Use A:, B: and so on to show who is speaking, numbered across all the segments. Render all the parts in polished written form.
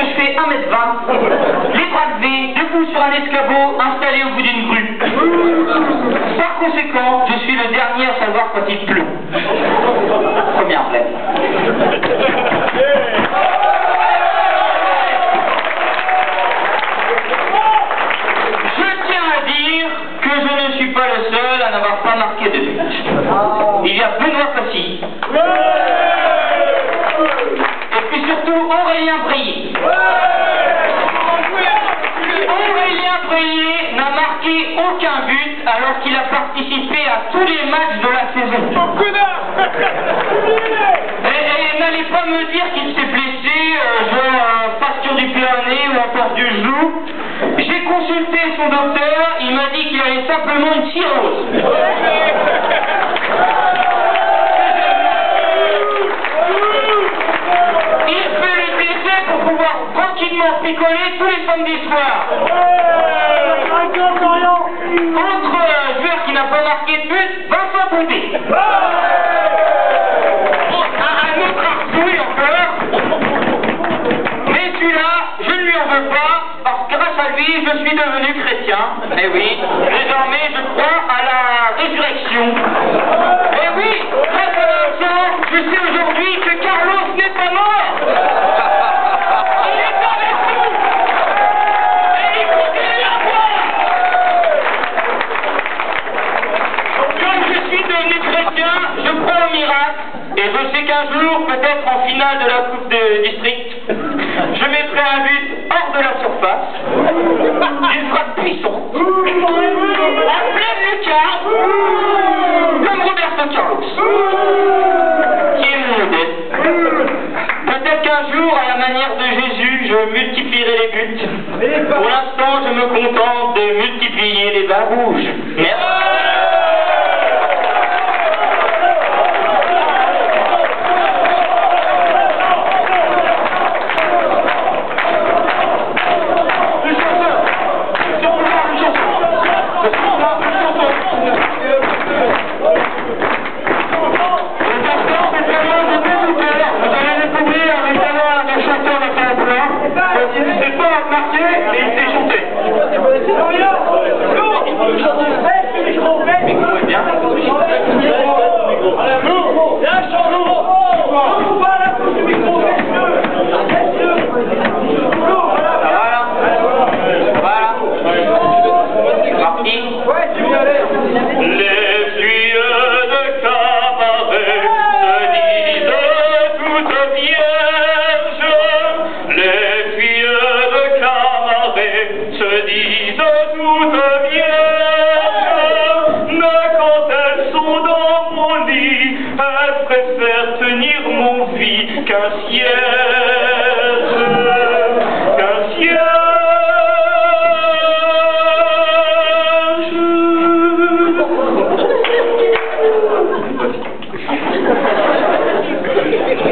A: que je fais 1m20, les bras levés, debout sur un escabeau, installé au bout d'une grue. Par conséquent, je suis le dernier à savoir quand il pleut. Première blague. Je tiens à dire que je ne suis pas le seul à n'avoir pas marqué de but. Il y a Benoît Passy. Et puis surtout Aurélien Brillet. Aurélien Brillet n'a marqué aucun but alors qu'il a participé à tous les matchs de la saison. Et n'allez pas me dire qu'il s'est blessé, genre fracture du péroné ou encore du genou. J'ai consulté son docteur, il m'a dit qu'il avait simplement une cirrhose. Il fait le décès pour pouvoir tranquillement picoler tous les samedis soirs. Autre joueur qui n'a pas marqué de but, Vincent Boudé. Un autre arsouille encore. Mais celui-là, je ne lui en veux pas, parce que grâce à lui, je suis devenu chrétien. Eh oui, désormais je crois à la résurrection. Eh oui, grâce à Vincent, je sais aujourd'hui que Carlos n'est pas mort. Il est avec nous. Et il continue à boire. Comme je suis devenu chrétien, je crois au miracle. Et je sais qu'un jour, peut-être en finale de la Coupe de District, je mettrai un but hors de la surface, une frappe puissante, en pleine lucarne, comme Roberto Carlos, qui est mon modèle. Peut-être qu'un jour, à la manière de Jésus, je multiplierai les buts. Pour l'instant, je me contente de multiplier les vins rouges. Merci.
B: Préfère tenir mon vie qu'un cierge.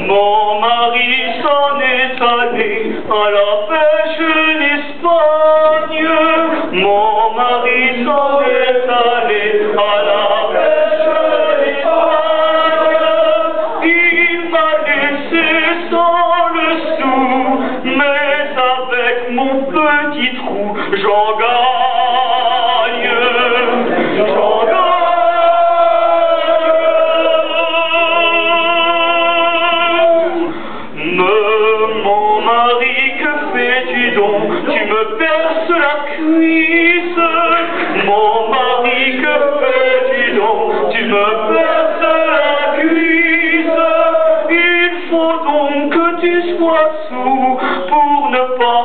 B: Mon mari s'en est allé à la pêche d'Espagne. Mon mari s'en est allé à la pêche d'Espagne. Il m'a laissé sans le sou, mais avec mon petit trou, j'en gagne. J'en gagne. Mon mari, que fais-tu donc? Tu me perces la cuisse. Mon mari, que fais-tu donc? Tu me perces la cuisse. Il faut donc que tu sois sourd pour ne pas